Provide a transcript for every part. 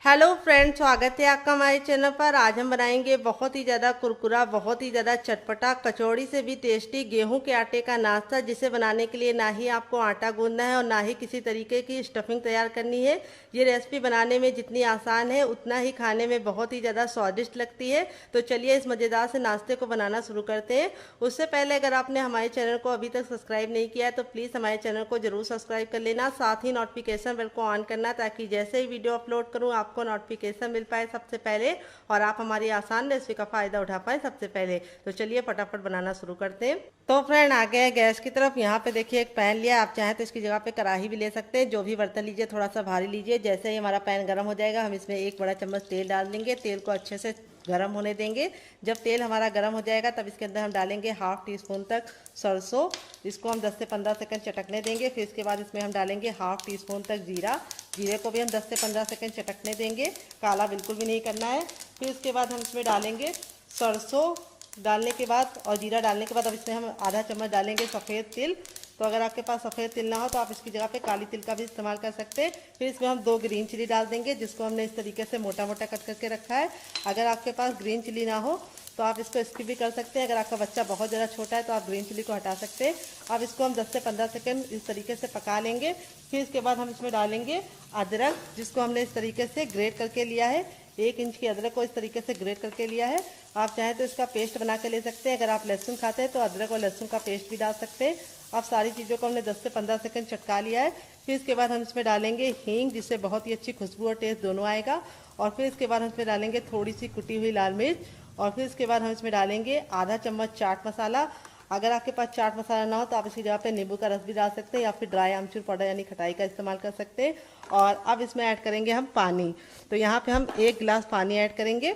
Hello friends, स्वागत है आपका हमारे चैनल पर। आज हम बनाएंगे बहुत ही ज़्यादा कुरकुरा, बहुत ही ज़्यादा चटपटा, कचौड़ी से भी टेस्टी गेहूं के आटे का नाश्ता, जिसे बनाने के लिए ना ही आपको आटा गूंदना है और ना ही किसी तरीके की स्टफिंग तैयार करनी है। ये रेसिपी बनाने में जितनी आसान है उतना ही खाने में बहुत ही ज़्यादा स्वादिष्ट लगती है। तो चलिए इस मज़ेदार से नाश्ते को बनाना शुरू करते हैं। उससे पहले अगर आपने हमारे चैनल को अभी तक सब्सक्राइब नहीं किया है तो प्लीज़ हमारे चैनल को जरूर सब्सक्राइब कर लेना, साथ ही नोटिफिकेशन बेल को ऑन करना, ताकि जैसे ही वीडियो अपलोड करूँ आपको नोटिफिकेशन मिल पाए सबसे पहले और आप हमारी आसान रेसिपी का फायदा उठा पाए सबसे पहले। तो चलिए फटाफट बनाना शुरू करते हैं। तो फ्रेंड आ गए गैस की तरफ। यहाँ पे देखिए एक पैन लिया, आप चाहें तो इसकी जगह पे कढ़ाई भी ले सकते हैं। जो भी बर्तन लीजिए थोड़ा सा भारी लीजिए। जैसे ही हमारा पैन गर्म हो जाएगा हम इसमें एक बड़ा चम्मच तेल डाल देंगे। तेल को अच्छे से गरम होने देंगे। जब तेल हमारा गरम हो जाएगा तब इसके अंदर हम डालेंगे हाफ टी स्पून तक सरसों। इसको हम 10 से 15 सेकंड चटकने देंगे। फिर इसके बाद इसमें हम डालेंगे हाफ टी स्पून तक जीरा। जीरे को भी हम 10 से 15 सेकंड चटकने देंगे, काला बिल्कुल भी नहीं करना है। फिर इसके बाद हम इसमें डालेंगे सरसों डालने के बाद और जीरा डालने के बाद अब इसमें हम आधा चम्मच डालेंगे सफ़ेद तिल। तो अगर आपके पास सफ़ेद तिल ना हो तो आप इसकी जगह पे काली तिल का भी इस्तेमाल कर सकते हैं। फिर इसमें हम 2 ग्रीन चिली डाल देंगे, जिसको हमने इस तरीके से मोटा मोटा कट करके रखा है। अगर आपके पास ग्रीन चिली ना हो तो आप इसको स्किप भी कर सकते हैं। अगर आपका बच्चा बहुत ज़्यादा छोटा है तो आप ग्रीन चिली को हटा सकते हैं। अब इसको हम 10 से 15 सेकंड इस तरीके से पका लेंगे। फिर इसके बाद हम इसमें डालेंगे अदरक, जिसको हमने इस तरीके से ग्रेट करके लिया है। 1 इंच की अदरक को इस तरीके से ग्रेट करके लिया है। आप चाहें तो इसका पेस्ट बना के ले सकते हैं। अगर आप लहसुन खाते हैं तो अदरक और लहसुन का पेस्ट भी डाल सकते हैं। अब सारी चीज़ों को हमने 10 से 15 सेकंड चटका लिया है। फिर इसके बाद हम इसमें डालेंगे हींग, जिससे बहुत ही अच्छी खुशबू और टेस्ट दोनों आएगा। और फिर इसके बाद हम इसमें डालेंगे थोड़ी सी कुटी हुई लाल मिर्च। और फिर इसके बाद हम इसमें डालेंगे आधा चम्मच चाट मसाला। अगर आपके पास चाट मसाला ना हो तो आप इसकी जगह पे नींबू का रस भी डाल सकते हैं या फिर ड्राई आमचूर पाउडर यानी खटाई का इस्तेमाल कर सकते हैं। और अब इसमें ऐड करेंगे हम पानी। तो यहाँ पे हम 1 गिलास पानी ऐड करेंगे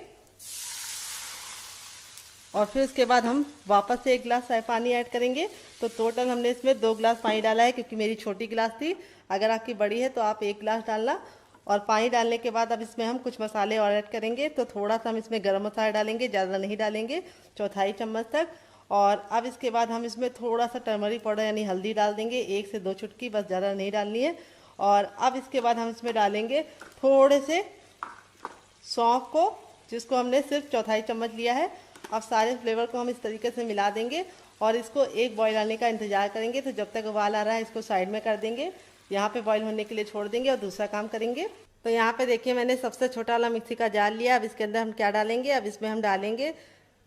और फिर उसके बाद हम वापस से 1 गिलास पानी ऐड करेंगे। तो टोटल हमने इसमें 2 गिलास पानी डाला है, क्योंकि मेरी छोटी गिलास थी। अगर आपकी बड़ी है तो आप 1 गिलास डालना। और पानी डालने के बाद अब इसमें हम कुछ मसाले और ऐड करेंगे। तो थोड़ा सा हम इसमें गरम मसाला डालेंगे, ज़्यादा नहीं डालेंगे, 1/4 चम्मच तक। और अब इसके बाद हम इसमें थोड़ा सा टर्मरिक पाउडर यानी हल्दी डाल देंगे, 1 से 2 चुटकी, बस ज़्यादा नहीं डालनी है। और अब इसके बाद हम इसमें डालेंगे थोड़े से सौंफ को, जिसको हमने सिर्फ 1/4 चम्मच लिया है। अब सारे फ्लेवर को हम इस तरीके से मिला देंगे और इसको एक बॉईल आने का इंतजार करेंगे। तो जब तक उबाल आ रहा है इसको साइड में कर देंगे, यहाँ पे बॉईल होने के लिए छोड़ देंगे और दूसरा काम करेंगे। तो यहाँ पे देखिए मैंने सबसे छोटा वाला मिक्सी का जार लिया। अब इसके अंदर हम क्या डालेंगे, अब इसमें हम डालेंगे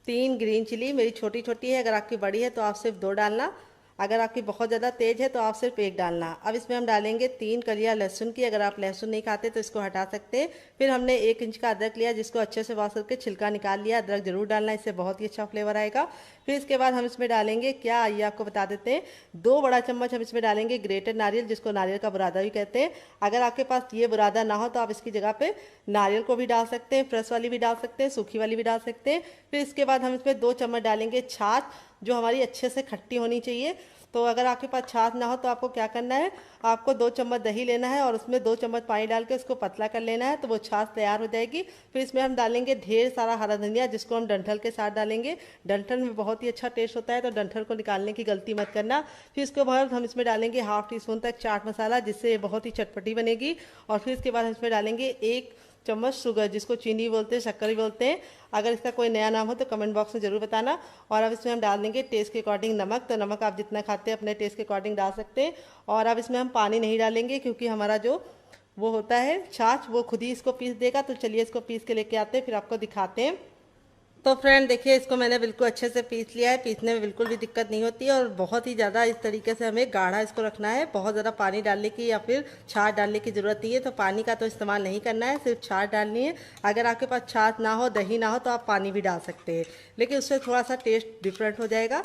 3 ग्रीन चिली। मेरी छोटी छोटी है, अगर आपकी बड़ी है तो आप सिर्फ 2 डालना। अगर आपकी बहुत ज़्यादा तेज़ है तो आप सिर्फ 1 डालना। अब इसमें हम डालेंगे 3 कलियां लहसुन की। अगर आप लहसुन नहीं खाते तो इसको हटा सकते हैं। फिर हमने 1 इंच का अदरक लिया, जिसको अच्छे से वॉश करके छिलका निकाल लिया। अदरक जरूर डालना, इससे बहुत ही अच्छा फ्लेवर आएगा। फिर इसके बाद हम इसमें डालेंगे क्या, आइए आपको बता देते हैं। 2 बड़ा चम्मच हम इसमें डालेंगे ग्रेटेड नारियल, जिसको नारियल का बुरादा भी कहते हैं। अगर आपके पास ये बुरादा ना हो तो आप इसकी जगह पे नारियल को भी डाल सकते हैं, फ्रेश वाली भी डाल सकते हैं, सूखी वाली भी डाल सकते हैं। फिर इसके बाद हम इसमें 2 चम्मच डालेंगे छाछ, जो हमारी अच्छे से खट्टी होनी चाहिए। तो अगर आपके पास छाछ ना हो तो आपको क्या करना है, आपको 2 चम्मच दही लेना है और उसमें 2 चम्मच पानी डाल के उसको पतला कर लेना है। तो वो छाछ तैयार हो जाएगी। फिर इसमें हम डालेंगे ढेर सारा हरा धनिया, जिसको हम डंठल के साथ डालेंगे। डंठल में बहुत ही अच्छा टेस्ट होता है, तो डंठल को निकालने की गलती मत करना। फिर इसके बाद हम इसमें डालेंगे हाफ टी स्पून तक चाट मसाला, जिससे ये बहुत ही चटपटी बनेगी। और फिर इसके बाद हम इसमें डालेंगे 1 चम्मच शुगर, जिसको चीनी बोलते हैं, शक्कर भी बोलते हैं। अगर इसका कोई नया नाम हो तो कमेंट बॉक्स में ज़रूर बताना। और अब इसमें हम डाल देंगे टेस्ट के अकॉर्डिंग नमक। तो नमक आप जितना खाते हैं अपने टेस्ट के अकॉर्डिंग डाल सकते हैं। और अब इसमें हम पानी नहीं डालेंगे, क्योंकि हमारा जो वो होता है छाछ, वो खुद ही इसको पीस देगा। तो चलिए इसको पीस के लेके आते हैं, फिर आपको दिखाते हैं। तो फ्रेंड देखिए, इसको मैंने बिल्कुल अच्छे से पीस लिया है। पीसने में बिल्कुल भी दिक्कत नहीं होती है और बहुत ही ज़्यादा इस तरीके से हमें गाढ़ा इसको रखना है। बहुत ज़्यादा पानी डालने की या फिर छाछ डालने की ज़रूरत नहीं है। तो पानी का तो इस्तेमाल नहीं करना है, सिर्फ छाछ डालनी है। अगर आपके पास छाछ ना हो, दही ना हो, तो आप पानी भी डाल सकते हैं, लेकिन उससे थोड़ा सा टेस्ट डिफरेंट हो जाएगा।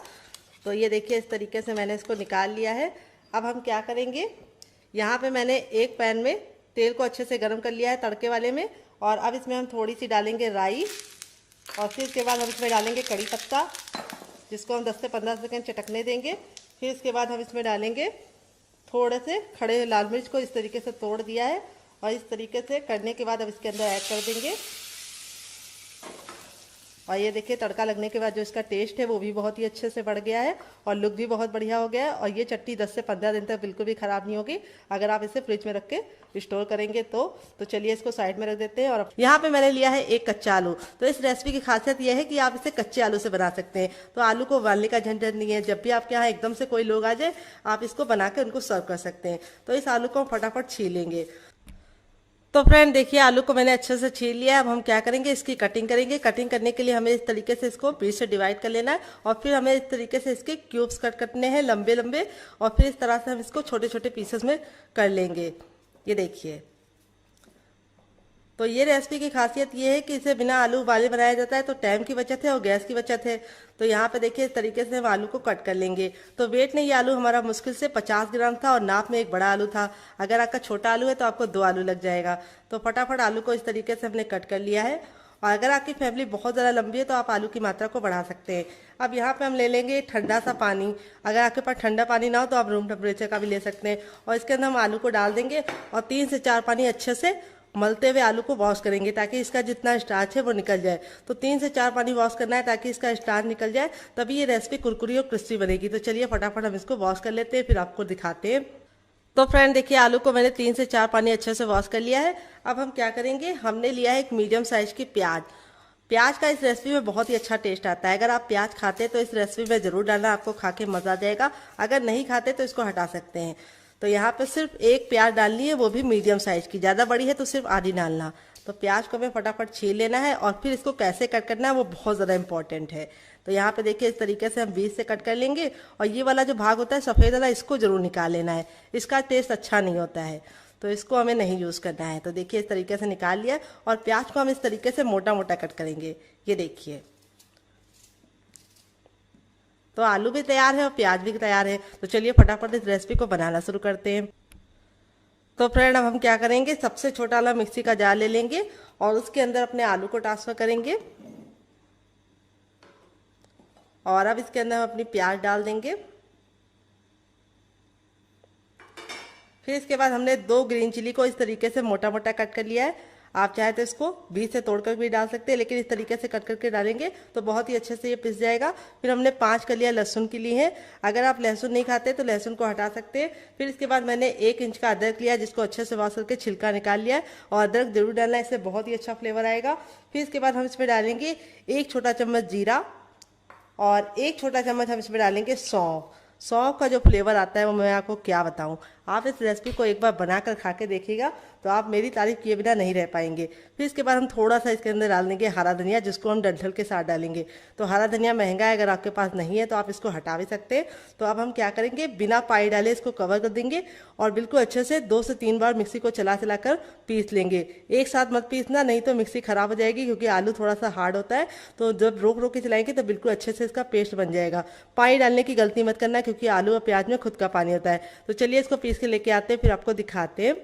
तो ये देखिए इस तरीके से मैंने इसको निकाल लिया है। अब हम क्या करेंगे, यहाँ पर मैंने एक पैन में तेल को अच्छे से गर्म कर लिया है तड़के वाले में। और अब इसमें हम थोड़ी सी डालेंगे राई। और फिर इसके बाद हम इसमें डालेंगे कड़ी पत्ता, जिसको हम 10 से 15 सेकंड चटकने देंगे। फिर इसके बाद हम इसमें डालेंगे थोड़े से खड़े हुए लाल मिर्च को इस तरीके से तोड़ दिया है। और इस तरीके से करने के बाद अब इसके अंदर ऐड कर देंगे और ये देखिए तड़का लगने के बाद जो इसका टेस्ट है वो भी बहुत ही अच्छे से बढ़ गया है और लुक भी बहुत बढ़िया हो गया है। और ये चटनी 10 से 15 दिन तक बिल्कुल भी ख़राब नहीं होगी अगर आप इसे फ्रिज में रख के स्टोर करेंगे तो चलिए इसको साइड में रख देते हैं। और यहाँ पे मैंने लिया है एक कच्चा आलू। तो इस रेसिपी की खासियत यह है कि आप इसे कच्चे आलू से बना सकते हैं, तो आलू को उबालने का झंझट नहीं है। जब भी आपके यहाँ एकदम से कोई लोग आ जाए आप इसको बना के उनको सर्व कर सकते हैं। तो इस आलू को हम फटाफट छीलेंगे। तो फ्रेंड देखिए आलू को मैंने अच्छे से छील लिया है। अब हम क्या करेंगे, इसकी कटिंग करेंगे। कटिंग करने के लिए हमें इस तरीके से इसको बीच से डिवाइड कर लेना है और फिर हमें इस तरीके से इसके क्यूब्स कट करने हैं लंबे लंबे, और फिर इस तरह से हम इसको छोटे छोटे पीसेस में कर लेंगे। ये देखिए, तो ये रेसिपी की खासियत ये है कि इसे बिना आलू उबाले बनाया जाता है, तो टाइम की बचत है और गैस की बचत है। तो यहाँ पे देखिए इस तरीके से हम आलू को कट कर लेंगे। तो वेट में ये आलू हमारा मुश्किल से 50 ग्राम था और नाप में एक बड़ा आलू था। अगर आपका छोटा आलू है तो आपको 2 आलू लग जाएगा। तो फटाफट आलू को इस तरीके से हमने कट कर लिया है। और अगर आपकी फैमिली बहुत ज़्यादा लंबी है तो आप आलू की मात्रा को बढ़ा सकते हैं। अब यहाँ पे हम ले लेंगे ठंडा सा पानी। अगर आपके पास ठंडा पानी ना हो तो आप रूम टेम्परेचर का भी ले सकते हैं। और इसके अंदर हम आलू को डाल देंगे और 3 से 4 पानी अच्छे से मलते हुए आलू को वॉश करेंगे ताकि इसका जितना स्टार्च है वो निकल जाए। तो 3 से 4 पानी वॉश करना है ताकि इसका स्टार्च निकल जाए, तभी ये रेसिपी कुरकुरी और क्रिस्पी बनेगी। तो चलिए फटाफट हम इसको वॉश कर लेते हैं, फिर आपको दिखाते हैं। तो फ्रेंड देखिए आलू को मैंने 3 से 4 पानी अच्छे से वॉश कर लिया है। अब हम क्या करेंगे, हमने लिया है एक मीडियम साइज की प्याज। प्याज का इस रेसिपी में बहुत ही अच्छा टेस्ट आता है। अगर आप प्याज खाते हैं तो इस रेसिपी में ज़रूर डालना, आपको खा के मज़ा आ जाएगा। अगर नहीं खाते तो इसको हटा सकते हैं। तो यहाँ पे सिर्फ एक प्याज डालनी है, वो भी मीडियम साइज की। ज़्यादा बड़ी है तो सिर्फ आधी डालना। तो प्याज को हमें फटाफट छील लेना है और फिर इसको कैसे कट करना है वो बहुत ज़्यादा इंपॉर्टेंट है। तो यहाँ पे देखिए इस तरीके से हम बीच से कट कर लेंगे और ये वाला जो भाग होता है सफ़ेद वाला, इसको जरूर निकाल लेना है। इसका टेस्ट अच्छा नहीं होता है, तो इसको हमें नहीं यूज़ करना है। तो देखिए इस तरीके से निकाल लिया और प्याज को हम इस तरीके से मोटा मोटा कट करेंगे। ये देखिए, तो आलू भी तैयार है और प्याज भी तैयार है। तो चलिए फटाफट इस रेसिपी को बनाना शुरू करते हैं। तो फ्रेंड अब हम क्या करेंगे, सबसे छोटा वाला मिक्सी का जार ले लेंगे और उसके अंदर अपने आलू को ट्रांसफर करेंगे। और अब इसके अंदर हम अपनी प्याज डाल देंगे। फिर इसके बाद हमने 2 ग्रीन चिली को इस तरीके से मोटा मोटा कट कर लिया है। आप चाहे तो इसको बीच से तोड़कर भी डाल सकते हैं, लेकिन इस तरीके से कट करके डालेंगे तो बहुत ही अच्छे से ये पिस जाएगा। फिर हमने 5 कलियां लहसुन की ली हैं। अगर आप लहसुन नहीं खाते तो लहसुन को हटा सकते हैं। फिर इसके बाद मैंने 1 इंच का अदरक लिया जिसको अच्छे से वॉश करके छिलका निकाल लिया है, और अदरक जरूर डालना है, इससे बहुत ही अच्छा फ्लेवर आएगा। फिर इसके बाद हम इसमें डालेंगे 1 छोटा चम्मच जीरा और 1 छोटा चम्मच हम इसमें डालेंगे सौंफ। सौंफ का जो फ्लेवर आता है वो मैं आपको क्या बताऊं। आप इस रेसिपी को एक बार बनाकर खा के देखिएगा तो आप मेरी तारीफ किए बिना नहीं रह पाएंगे। फिर इसके बाद हम थोड़ा सा इसके अंदर डाल देंगे हरा धनिया, जिसको हम डंठल के साथ डालेंगे। तो हरा धनिया महंगा है, अगर आपके पास नहीं है तो आप इसको हटा भी सकते हैं। तो अब हम क्या करेंगे, बिना पानी डाले इसको कवर कर देंगे और बिल्कुल अच्छे से 2 से 3 बार मिक्सी को चला चला कर पीस लेंगे। एक साथ मत पीसना, नहीं तो मिक्सी खराब हो जाएगी, क्योंकि आलू थोड़ा सा हार्ड होता है। तो जब रोक रोक के चलाएंगे तो बिल्कुल अच्छे से इसका पेस्ट बन जाएगा। पानी डालने की गलती मत करना, क्योंकि आलू और प्याज में खुद का पानी होता है। तो चलिए इसको पीस के लेके आते हैं, फिर आपको दिखाते हैं।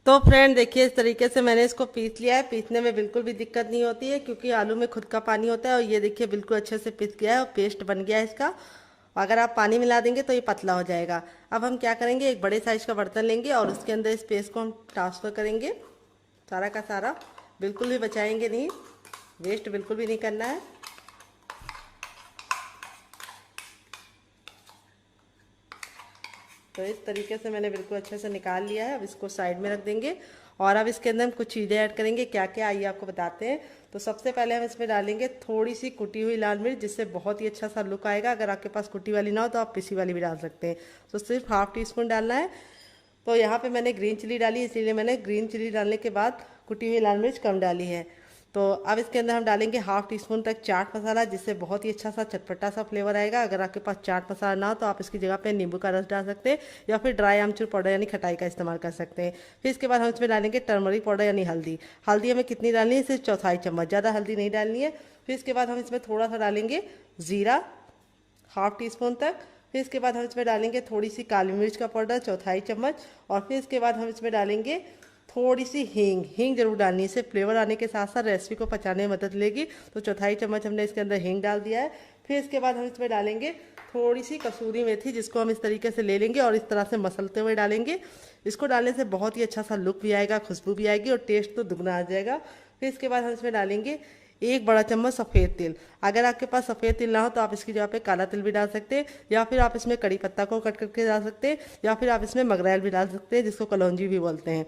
तो फ्रेंड देखिए इस तरीके से मैंने इसको पीस लिया है। पीसने में बिल्कुल भी दिक्कत नहीं होती है, क्योंकि आलू में खुद का पानी होता है। और ये देखिए बिल्कुल अच्छे से पिस गया है और पेस्ट बन गया है इसका। अगर आप पानी मिला देंगे तो ये पतला हो जाएगा। अब हम क्या करेंगे, एक बड़े साइज का बर्तन लेंगे और उसके अंदर इस पेस्ट को हम ट्रांसफ़र करेंगे सारा का सारा। बिल्कुल भी बचाएंगे नहीं, वेस्ट बिल्कुल भी नहीं करना है। तो इस तरीके से मैंने बिल्कुल अच्छे से निकाल लिया है। अब इसको साइड में रख देंगे और अब इसके अंदर हम कुछ चीज़ें ऐड करेंगे। क्या क्या आइए आपको बताते हैं। तो सबसे पहले हम इसमें डालेंगे थोड़ी सी कुटी हुई लाल मिर्च, जिससे बहुत ही अच्छा सा लुक आएगा। अगर आपके पास कुटी वाली ना हो तो आप पिसी वाली भी डाल सकते हैं। तो सिर्फ ½ टीस्पून डालना है। तो यहाँ पे मैंने ग्रीन चिली डाली, इसीलिए मैंने ग्रीन चिली डालने के बाद कुटी हुई लाल मिर्च कम डाली है। तो अब इसके अंदर हम डालेंगे ½ टीस्पून तक चाट मसाला, जिससे बहुत ही अच्छा सा चटपटा सा फ्लेवर आएगा। अगर आपके पास चाट मसाला ना हो तो आप इसकी जगह पे नींबू का रस डाल सकते हैं, या फिर ड्राई आमचूर पाउडर यानी खटाई का इस्तेमाल कर सकते हैं। फिर इसके बाद हम इसमें डालेंगे टर्मरिक पाउडर यानी हल्दी। हल्दी हमें कितनी डालनी है, सिर्फ 1/4 चम्मच, ज़्यादा हल्दी नहीं डालनी है। फिर इसके बाद हम इसमें थोड़ा सा डालेंगे ज़ीरा ½ टीस्पून तक। फिर इसके बाद हम इसमें डालेंगे थोड़ी सी काली मिर्च का पाउडर 1/4 चम्मच। और फिर इसके बाद हम इसमें डालेंगे थोड़ी सी हींग जरूर डालनी है, इससे फ्लेवर आने के साथ साथ रेसिपी को पचाने में मदद लेगी। तो 1/4 चम्मच हमने इसके अंदर हींग डाल दिया है। फिर इसके बाद हम इसमें डालेंगे थोड़ी सी कसूरी मेथी, जिसको हम इस तरीके से ले लेंगे और इस तरह से मसलते हुए डालेंगे। इसको डालने से बहुत ही अच्छा सा लुक भी आएगा, खुशबू भी आएगी और टेस्ट तो दुगना आ जाएगा। फिर इसके बाद हम इसमें डालेंगे 1 बड़ा चम्मच सफ़ेद तिल। अगर आपके पास सफ़ेद तिल ना हो तो आप इसकी जगह पे काला तिल भी डाल सकते हैं, या फिर आप इसमें कड़ी पत्ता को कट करके डाल सकते हैं, या फिर आप इसमें मगरैल भी डाल सकते हैं जिसको कलौंजी भी बोलते हैं।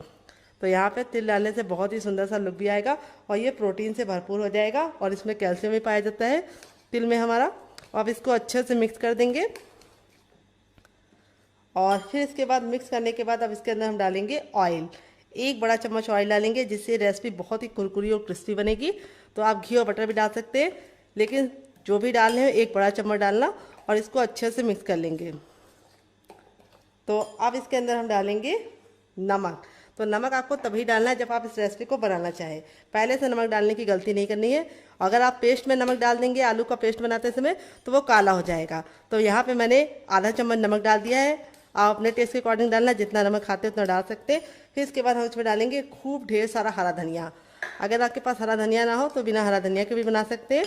तो यहाँ पे तिल डालने से बहुत ही सुंदर सा लुक भी आएगा और ये प्रोटीन से भरपूर हो जाएगा और इसमें कैल्शियम भी पाया जाता है तिल में हमारा। अब इसको अच्छे से मिक्स कर देंगे और फिर इसके बाद मिक्स करने के बाद अब इसके अंदर हम डालेंगे ऑयल। 1 बड़ा चम्मच ऑयल डालेंगे जिससे रेसिपी बहुत ही कुरकुरी और क्रिस्पी बनेगी। तो आप घी और बटर भी डाल सकते हैं, लेकिन जो भी डालने हैं 1 बड़ा चम्मच डालना और इसको अच्छे से मिक्स कर लेंगे। तो अब इसके अंदर हम डालेंगे नमक। तो नमक आपको तभी डालना है जब आप इस रेसिपी को बनाना चाहें, पहले से नमक डालने की गलती नहीं करनी है। अगर आप पेस्ट में नमक डाल देंगे आलू का पेस्ट बनाते समय तो वो काला हो जाएगा। तो यहाँ पे मैंने आधा चम्मच नमक डाल दिया है। आप अपने टेस्ट के अकॉर्डिंग डालना, जितना नमक खाते हैं उतना डाल सकते हैं। फिर इसके बाद हम इसमें डालेंगे खूब ढेर सारा हरा धनिया। अगर आपके पास हरा धनिया ना हो तो बिना हरा धनिया के भी बना सकते हैं।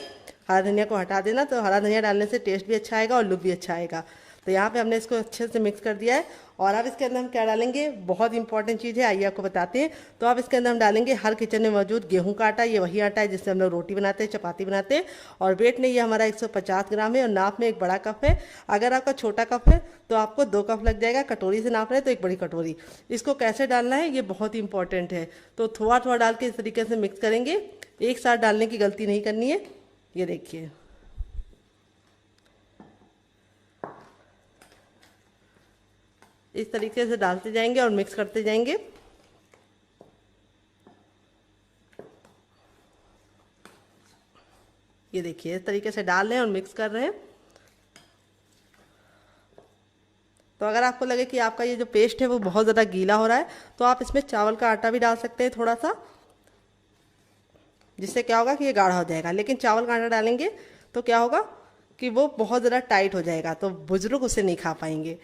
हरा धनिया को हटा देना, तो हरा धनिया डालने से टेस्ट भी अच्छा आएगा और लुक भी अच्छा आएगा। तो यहाँ पे हमने इसको अच्छे से मिक्स कर दिया है और अब इसके अंदर हम क्या डालेंगे, बहुत इंपॉर्टेंट चीज़ है, आइए आपको बताते हैं। तो अब इसके अंदर हम डालेंगे हर किचन में मौजूद गेहूं का आटा। ये वही आटा है जिससे हम लोग रोटी बनाते हैं, चपाती बनाते हैं। और वेट में ये हमारा 150 ग्राम है और नाप में 1 बड़ा कप है। अगर आपका छोटा कप है तो आपको 2 कप लग जाएगा। कटोरी से नाप रहे हैं तो 1 बड़ी कटोरी। इसको कैसे डालना है ये बहुत ही इंपॉर्टेंट है। तो थोड़ा थोड़ा डाल के इस तरीके से मिक्स करेंगे, एक साथ डालने की गलती नहीं करनी है। ये देखिए, इस तरीके से डालते जाएंगे और मिक्स करते जाएंगे। ये देखिए, इस तरीके से डाल रहे हैं और मिक्स कर रहे हैं। तो अगर आपको लगे कि आपका ये जो पेस्ट है वो बहुत ज़्यादा गीला हो रहा है तो आप इसमें चावल का आटा भी डाल सकते हैं थोड़ा सा, जिससे क्या होगा कि ये गाढ़ा हो जाएगा। लेकिन चावल का आटा डालेंगे तो क्या होगा कि वो बहुत ज़्यादा टाइट हो जाएगा, तो बुजुर्ग उसे नहीं खा पाएंगे।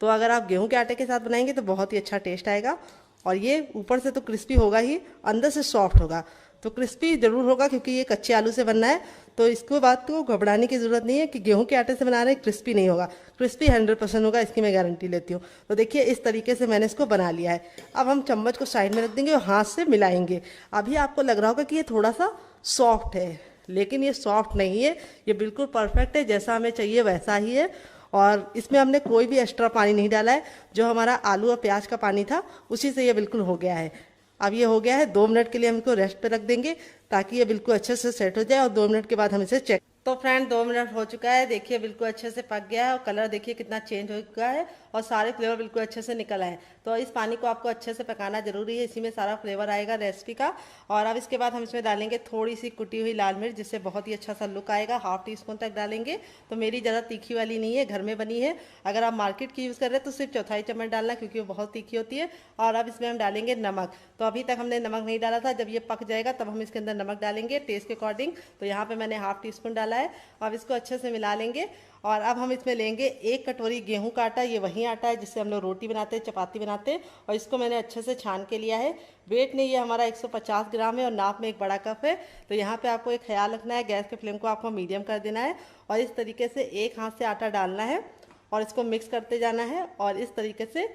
तो अगर आप गेहूं के आटे के साथ बनाएंगे तो बहुत ही अच्छा टेस्ट आएगा और ये ऊपर से तो क्रिस्पी होगा ही, अंदर से सॉफ्ट होगा। तो क्रिस्पी ज़रूर होगा क्योंकि ये कच्चे आलू से बनना है। तो इसको बात को घबराने की ज़रूरत नहीं है कि गेहूं के आटे से बना रहे हैं क्रिस्पी नहीं होगा। क्रिस्पी 100% होगा, इसकी मैं गारंटी लेती हूँ। तो देखिए, इस तरीके से मैंने इसको बना लिया है। अब हम चम्मच को साइड में रख देंगे और हाथ से मिलाएंगे। अभी आपको लग रहा होगा कि ये थोड़ा सा सॉफ्ट है, लेकिन ये सॉफ्ट नहीं है, ये बिल्कुल परफेक्ट है, जैसा हमें चाहिए वैसा ही है। और इसमें हमने कोई भी एक्स्ट्रा पानी नहीं डाला है, जो हमारा आलू और प्याज का पानी था उसी से ये बिल्कुल हो गया है। अब ये हो गया है, 2 मिनट के लिए हम इसको रेस्ट पे रख देंगे ताकि ये बिल्कुल अच्छे से सेट हो जाए और 2 मिनट के बाद हम इसे चेक। तो फ्रेंड 2 मिनट हो चुका है, देखिए बिल्कुल अच्छे से पक गया है और कलर देखिए कितना चेंज हो चुका है और सारे फ्लेवर बिल्कुल अच्छे से निकल आए। तो इस पानी को आपको अच्छे से पकाना जरूरी है, इसी में सारा फ्लेवर आएगा रेसिपी का। और अब इसके बाद हम इसमें डालेंगे थोड़ी सी कुटी हुई लाल मिर्च, जिससे बहुत ही अच्छा सा लुक आएगा। 1/2 टीस्पून तक डालेंगे। तो मेरी ज़्यादा तीखी वाली नहीं है, घर में बनी है। अगर आप मार्केट की यूज़ कर रहे हैं तो सिर्फ 1/4 चम्मच डालना, क्योंकि वो बहुत तीखी होती है। और अब इसमें हम डालेंगे नमक। तो अभी तक हमने नमक नहीं डाला था, जब ये पक जाएगा तब हम इसके अंदर नमक डालेंगे टेस्ट के अकॉर्डिंग। तो यहाँ पे मैंने 1/2 टीस्पून डाला है। अब इसको अच्छे से मिला लेंगे और अब हम इसमें लेंगे 1 कटोरी गेहूं का आटा। ये वही आटा है जिससे हम लोग रोटी बनाते हैं, चपाती बनाते हैं। और इसको मैंने अच्छे से छान के लिया है। वेट में ये हमारा 150 ग्राम है और नाप में 1 बड़ा कप है। तो यहाँ पे आपको एक ख्याल रखना है, गैस के फ्लेम को आपको मीडियम कर देना है और इस तरीके से एक हाथ से आटा डालना है और इसको मिक्स करते जाना है। और इस तरीके से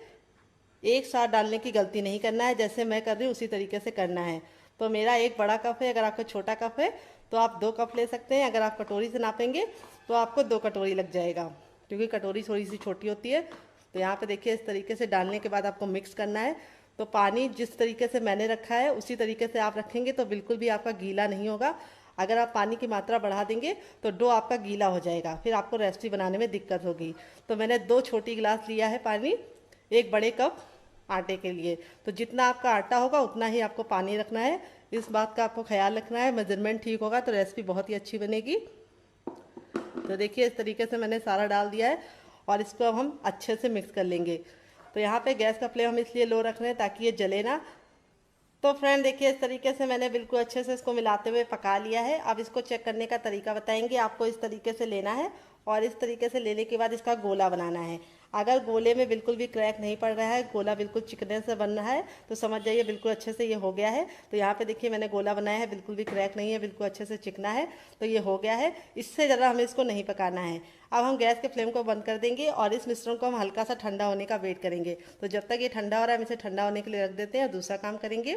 एक साथ डालने की गलती नहीं करना है, जैसे मैं कर रही हूँ उसी तरीके से करना है। तो मेरा 1 बड़ा कप है, अगर आपका छोटा कप है तो आप 2 कप ले सकते हैं। अगर आप कटोरी से नापेंगे तो आपको 2 कटोरी लग जाएगा, क्योंकि कटोरी थोड़ी सी छोटी होती है। तो यहाँ पे देखिए, इस तरीके से डालने के बाद आपको मिक्स करना है। तो पानी जिस तरीके से मैंने रखा है उसी तरीके से आप रखेंगे तो बिल्कुल भी आपका गीला नहीं होगा। अगर आप पानी की मात्रा बढ़ा देंगे तो डो आपका गीला हो जाएगा, फिर आपको रेसिपी बनाने में दिक्कत होगी। तो मैंने 2 छोटी गिलास लिया है पानी 1 बड़े कप आटे के लिए। तो जितना आपका आटा होगा उतना ही आपको पानी रखना है, इस बात का आपको ख्याल रखना है। मेजरमेंट ठीक होगा तो रेसिपी बहुत ही अच्छी बनेगी। तो देखिए, इस तरीके से मैंने सारा डाल दिया है और इसको अब हम अच्छे से मिक्स कर लेंगे। तो यहाँ पे गैस का फ्लेम हम इसलिए लो रख रहे हैं ताकि ये जले ना। तो फ्रेंड देखिए, इस तरीके से मैंने बिल्कुल अच्छे से इसको मिलाते हुए पका लिया है। अब इसको चेक करने का तरीका बताएंगे। आपको इस तरीके से लेना है और इस तरीके से लेने के बाद इसका गोला बनाना है। अगर गोले में बिल्कुल भी क्रैक नहीं पड़ रहा है, गोला बिल्कुल चिकने से बन रहा है, तो समझ जाइए बिल्कुल अच्छे से ये हो गया है। तो यहाँ पे देखिए, मैंने गोला बनाया है, बिल्कुल भी क्रैक नहीं है, बिल्कुल अच्छे से चिकना है। तो ये हो गया है। इससे ज़्यादा हमें इसको नहीं पकाना है। अब हम गैस के फ्लेम को बंद कर देंगे और इस मिश्रण को हम हल्का सा ठंडा होने का वेट करेंगे। तो जब तक ये ठंडा हो रहा है हम इसे ठंडा होने के लिए रख देते हैं और दूसरा काम करेंगे।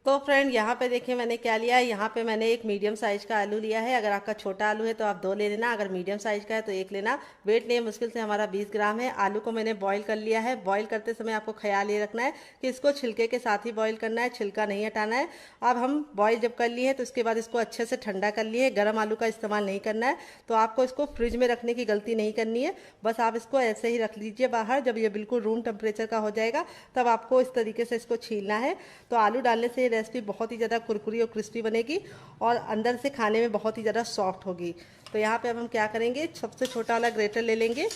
तो फ्रेंड यहाँ पे देखिए मैंने क्या लिया है। यहाँ पे मैंने एक मीडियम साइज का आलू लिया है। अगर आपका छोटा आलू है तो आप 2 ले लेना, अगर मीडियम साइज का है तो 1 लेना। वेट नहीं है, मुश्किल से हमारा 20 ग्राम है। आलू को मैंने बॉईल कर लिया है। बॉईल करते समय आपको ख्याल ये रखना है कि इसको छिलके के साथ ही बॉईल करना है, छिलका नहीं हटाना है। अब हम बॉईल जब कर लिए हैं तो उसके बाद इसको अच्छे से ठंडा कर लिए। गर्म आलू का इस्तेमाल नहीं करना है, तो आपको इसको फ्रिज में रखने की गलती नहीं करनी है। बस आप इसको ऐसे ही रख लीजिए बाहर। जब ये बिल्कुल रूम टेम्परेचर का हो जाएगा तब आपको इस तरीके से इसको छीलना है। तो आलू डालने से ये रेसिपी बहुत ही ज़्यादा कुरकुरी और क्रिस्पी बनेगी और अंदर से खाने में बहुत ही ज़्यादा सॉफ्ट होगी। तो यहाँ पे अब हम क्या करेंगे, सबसे छोटा वाला ग्रेटर ले लेंगे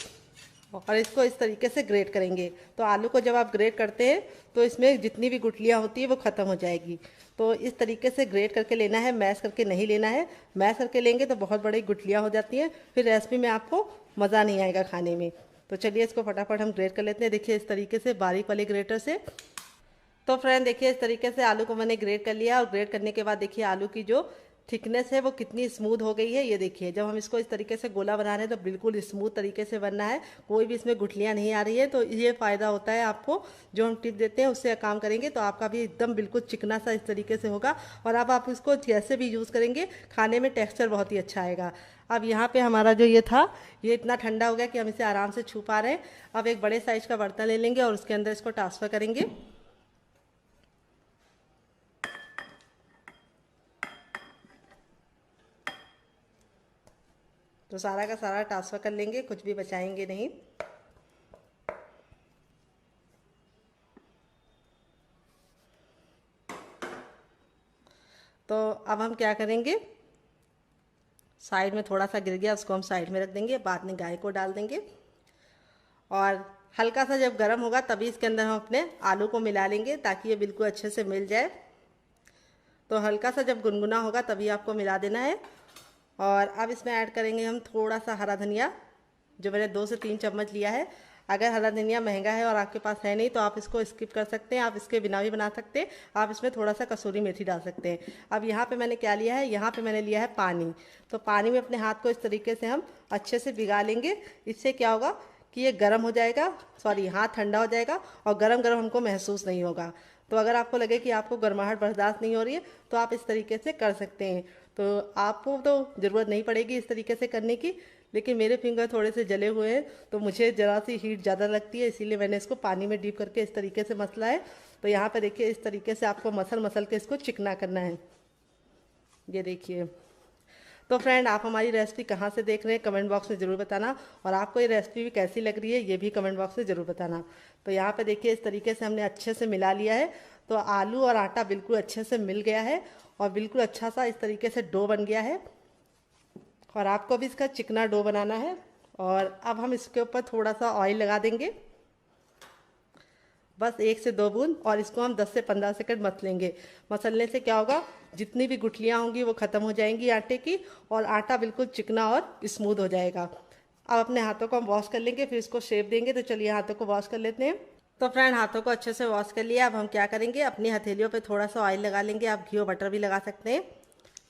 और इसको इस तरीके से ग्रेट करेंगे। तो आलू को जब आप ग्रेट करते हैं तो इसमें जितनी भी गुठलियाँ होती है वो ख़त्म हो जाएगी। तो इस तरीके से ग्रेट करके लेना है, मैश करके नहीं लेना है। मैश करके लेंगे तो बहुत बड़ी गुठलियाँ हो जाती हैं, फिर रेसिपी में आपको मज़ा नहीं आएगा खाने में। तो चलिए इसको फटाफट हम ग्रेट कर लेते हैं। देखिए इस तरीके से बारीक वाले ग्रेटर से। तो फ्रेंड देखिए इस तरीके से आलू को मैंने ग्रेट कर लिया और ग्रेट करने के बाद देखिए आलू की जो थिकनेस है वो कितनी स्मूथ हो गई है। ये देखिए जब हम इसको इस तरीके से गोला बना रहे हैं तो बिल्कुल स्मूथ तरीके से बनना है, कोई भी इसमें गुठलियाँ नहीं आ रही है। तो ये फ़ायदा होता है आपको, जो हम टिप देते हैं उससे काम करेंगे तो आपका भी एकदम बिल्कुल चिकना सा इस तरीके से होगा। और अब आप इसको जैसे भी यूज़ करेंगे खाने में टेक्स्चर बहुत ही अच्छा आएगा। अब यहाँ पे हमारा जो ये था ये इतना ठंडा हो गया कि हम इसे आराम से छू पा रहे हैं। अब एक बड़े साइज़ का बर्तन ले लेंगे और उसके अंदर इसको ट्रांसफ़र करेंगे। तो सारा का सारा ट्रांसफ़र कर लेंगे, कुछ भी बचाएंगे नहीं। तो अब हम क्या करेंगे, साइड में थोड़ा सा गिर गया उसको हम साइड में रख देंगे, बाद में गाय को डाल देंगे। और हल्का सा जब गर्म होगा तभी इसके अंदर हम अपने आलू को मिला लेंगे ताकि ये बिल्कुल अच्छे से मिल जाए। तो हल्का सा जब गुनगुना होगा तभी आपको मिला देना है। और अब इसमें ऐड करेंगे हम थोड़ा सा हरा धनिया, जो मैंने 2 से 3 चम्मच लिया है। अगर हरा धनिया महंगा है और आपके पास है नहीं तो आप इसको स्किप कर सकते हैं, आप इसके बिना भी बना सकते हैं। आप इसमें थोड़ा सा कसूरी मेथी डाल सकते हैं। अब यहाँ पे मैंने क्या लिया है, यहाँ पे मैंने लिया है पानी। तो पानी में अपने हाथ को इस तरीके से हम अच्छे से भिगा लेंगे। इससे क्या होगा कि ये गर्म हो जाएगा, सॉरी हाथ ठंडा हो जाएगा और गरम गरम हमको महसूस नहीं होगा। तो अगर आपको लगे कि आपको गर्माहट बर्दाश्त नहीं हो रही है तो आप इस तरीके से कर सकते हैं। तो आपको तो ज़रूरत नहीं पड़ेगी इस तरीके से करने की, लेकिन मेरे फिंगर थोड़े से जले हुए हैं तो मुझे ज़रा सी हीट ज़्यादा लगती है, इसीलिए मैंने इसको पानी में डीप करके इस तरीके से मसला है। तो यहाँ पे देखिए इस तरीके से आपको मसल के इसको चिकना करना है। ये देखिए। तो फ्रेंड आप हमारी रेसिपी कहाँ से देख रहे हैं कमेंट बॉक्स में ज़रूर बताना, और आपको ये रेसिपी भी कैसी लग रही है ये भी कमेंट बॉक्स में ज़रूर बताना। तो यहाँ पे देखिए इस तरीके से हमने अच्छे से मिला लिया है। तो आलू और आटा बिल्कुल अच्छे से मिल गया है और बिल्कुल अच्छा सा इस तरीके से डो बन गया है। और आपको भी इसका चिकना डो बनाना है। और अब हम इसके ऊपर थोड़ा सा ऑयल लगा देंगे, बस 1 से 2 बूंद, और इसको हम 10 से 15 सेकंड मसलेंगे। मसलने से क्या होगा, जितनी भी गुठलियाँ होंगी वो ख़त्म हो जाएंगी आटे की और आटा बिल्कुल चिकना और स्मूथ हो जाएगा। अब अपने हाथों को हम वॉश कर लेंगे, फिर इसको शेप देंगे। तो चलिए हाथों को वॉश कर लेते हैं। तो फ्रेंड हाथों को अच्छे से वॉश कर लिया। अब हम क्या करेंगे, अपनी हथेलियों पे थोड़ा सा ऑयल लगा लेंगे, आप घी और बटर भी लगा सकते हैं।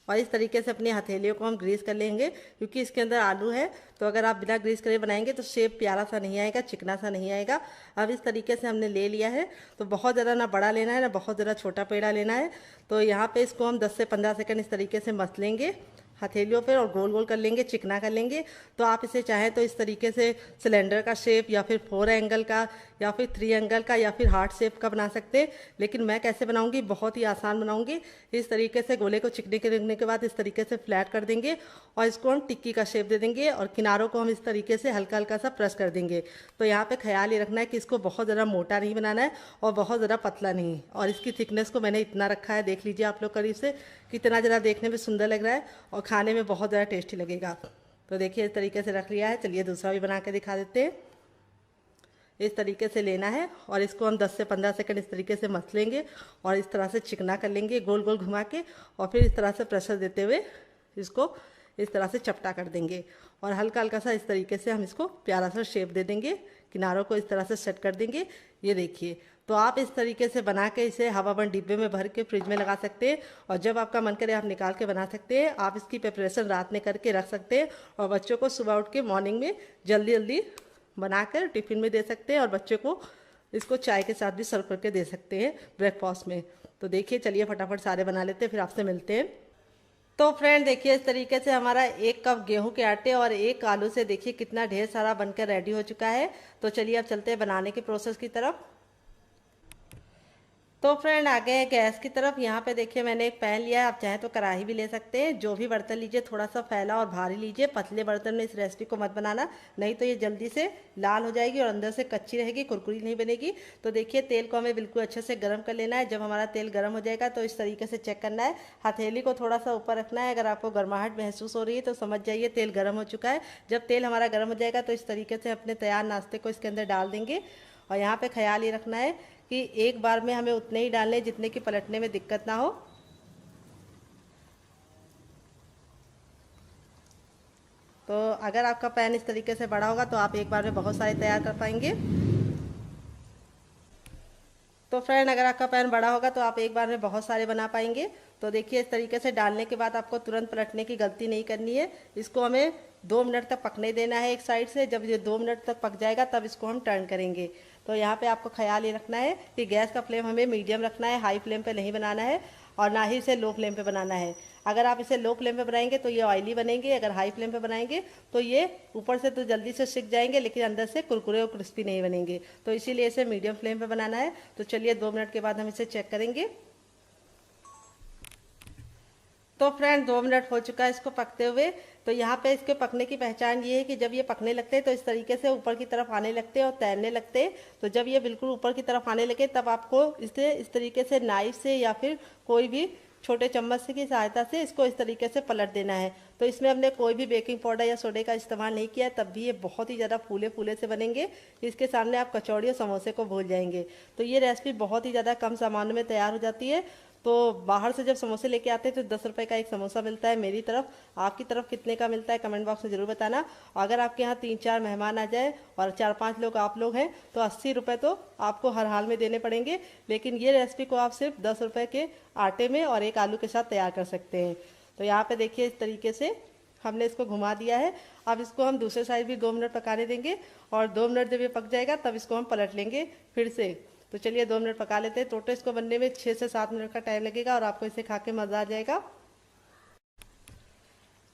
और इस तरीके से अपनी हथेलियों को हम ग्रीस कर लेंगे, क्योंकि इसके अंदर आलू है। तो अगर आप बिना ग्रीस करे बनाएंगे तो शेप प्यारा सा नहीं आएगा, चिकना सा नहीं आएगा। अब इस तरीके से हमने ले लिया है। तो बहुत ज़्यादा ना बड़ा लेना है ना बहुत ज़्यादा छोटा पेड़ा लेना है। तो यहाँ पे इसको हम 10 से 15 सेकंड इस तरीके से मस लेंगे हथेलियों पर और गोल गोल कर लेंगे, चिकना कर लेंगे। तो आप इसे चाहें तो इस तरीके से सिलेंडर का शेप या फिर 4 एंगल का या फिर 3 एंगल का या फिर हार्ट शेप का बना सकते हैं। लेकिन मैं कैसे बनाऊंगी, बहुत ही आसान बनाऊंगी। इस तरीके से गोले को चिकने करने के बाद इस तरीके से फ्लैट कर देंगे और इसको हम टिक्की का शेप दे देंगे और किनारों को हम इस तरीके से हल्का हल्का सा प्रेस कर देंगे। तो यहाँ पे ख्याल ये रखना है कि इसको बहुत ज़्यादा मोटा नहीं बनाना है और बहुत ज़्यादा पतला नहीं। और इसकी थिकनेस को मैंने इतना रखा है, देख लीजिए आप लोग करीब से, कितना ज़रा देखने में सुंदर लग रहा है और खाने में बहुत ज़्यादा टेस्टी लगेगा। तो देखिए इस तरीके से रख लिया है। चलिए दूसरा भी बना के दिखा देते हैं। इस तरीके से लेना है और इसको हम 10 से 15 सेकंड इस तरीके से मस लेंगे और इस तरह से चिकना कर लेंगे गोल गोल घुमा के, और फिर इस तरह से प्रेशर देते हुए इसको इस तरह से चपटा कर देंगे और हल्का हल्का सा इस तरीके से हम इसको प्यारा सा शेप दे देंगे, किनारों को इस तरह से सेट कर देंगे। ये देखिए। तो आप इस तरीके से बना के इसे हवाबंद डिब्बे में भर के फ्रिज में लगा सकते हैं और जब आपका मन करे आप निकाल के बना सकते हैं। आप इसकी प्रिपरेशन रात में करके रख सकते हैं और बच्चों को सुबह उठ के मॉर्निंग में जल्दी जल्दी बनाकर टिफ़िन में दे सकते हैं और बच्चे को इसको चाय के साथ भी सर्व करके दे सकते हैं ब्रेकफास्ट में। तो देखिए चलिए फटाफट सारे बना लेते हैं, फिर आपसे मिलते हैं। तो फ्रेंड देखिए इस तरीके से हमारा 1 कप गेहूं के आटे और 1 आलू से देखिए कितना ढेर सारा बनकर रेडी हो चुका है। तो चलिए अब चलते हैं बनाने के प्रोसेस की तरफ। तो फ्रेंड आ गए हैं गैस की तरफ। यहाँ पे देखिए मैंने एक पैन लिया है, आप चाहें तो कढ़ाई भी ले सकते हैं। जो भी बर्तन लीजिए थोड़ा सा फैला और भारी लीजिए। पतले बर्तन में इस रेसिपी को मत बनाना, नहीं तो ये जल्दी से लाल हो जाएगी और अंदर से कच्ची रहेगी, कुरकुरी नहीं बनेगी। तो देखिए तेल को हमें बिल्कुल अच्छे से गर्म कर लेना है। जब हमारा तेल गर्म हो जाएगा तो इस तरीके से चेक करना है, हथेली को थोड़ा सा ऊपर रखना है। अगर आपको गर्माहट महसूस हो रही है तो समझ जाइए तेल गर्म हो चुका है। जब तेल हमारा गर्म हो जाएगा तो इस तरीके से अपने तैयार नाश्ते को इसके अंदर डाल देंगे। और यहाँ पे ख्याल ये रखना है कि एक बार में हमें उतने ही डालने जितने की पलटने में दिक्कत ना हो। तो अगर आपका पैन इस तरीके से बड़ा होगा तो आप एक बार में बहुत सारे तैयार कर पाएंगे। तो फ्रेंड अगर आपका पैन बड़ा होगा तो आप एक बार में बहुत सारे बना पाएंगे। तो देखिए इस तरीके से डालने के बाद आपको तुरंत पलटने की गलती नहीं करनी है। इसको हमें 2 मिनट तक पकने देना है एक साइड से। जब ये 2 मिनट तक पक जाएगा तब इसको हम टर्न करेंगे। तो यहाँ पे आपको ख्याल ये रखना है कि गैस का फ्लेम हमें मीडियम रखना है, हाई फ्लेम पे नहीं बनाना है और ना ही इसे लो फ्लेम पे बनाना है। अगर आप इसे लो फ्लेम पे बनाएंगे तो ये ऑयली बनेंगे, अगर हाई फ्लेम पे बनाएंगे तो ये ऊपर से तो जल्दी से सिक जाएंगे लेकिन अंदर से कुरकुरे और क्रिस्पी नहीं बनेंगे। तो इसीलिए इसे मीडियम फ्लेम पे बनाना है। तो चलिए 2 मिनट के बाद हम इसे चेक करेंगे। तो फ्रेंड 2 मिनट हो चुका है इसको पकते हुए। तो यहाँ पे इसके पकने की पहचान ये है कि जब ये पकने लगते हैं तो इस तरीके से ऊपर की तरफ आने लगते हैं और तैरने लगते हैं। तो जब ये बिल्कुल ऊपर की तरफ आने लगे तब आपको इसे इस तरीके से नाइफ से या फिर कोई भी छोटे चम्मच की सहायता से इसको इस तरीके से पलट देना है। तो इसमें हमने कोई भी बेकिंग पाउडर या सोडे का इस्तेमाल नहीं किया है, तब भी ये बहुत ही ज़्यादा फूले फूले से बनेंगे। इसके सामने आप कचौड़ी और समोसे को भूल जाएंगे। तो ये रेसिपी बहुत ही ज़्यादा कम सामान में तैयार हो जाती है। तो बाहर से जब समोसे लेके आते हैं तो 10 रुपये का एक समोसा मिलता है मेरी तरफ। आपकी तरफ कितने का मिलता है कमेंट बॉक्स में ज़रूर बताना। अगर आपके यहाँ 3-4 मेहमान आ जाए और 4-5 लोग आप लोग हैं तो 80 रुपये तो आपको हर हाल में देने पड़ेंगे। लेकिन ये रेसिपी को आप सिर्फ 10 रुपये के आटे में और 1 आलू के साथ तैयार कर सकते हैं। तो यहाँ पे देखिए इस तरीके से हमने इसको घुमा दिया है। अब इसको हम दूसरे साइड भी 2 मिनट पकाने देंगे और 2 मिनट जब ये पक जाएगा तब इसको हम पलट लेंगे फिर से। तो चलिए 2 मिनट पका लेते हैं। टोटल इसको बनने में 6 से 7 मिनट का टाइम लगेगा और आपको इसे खा के मज़ा आ जाएगा।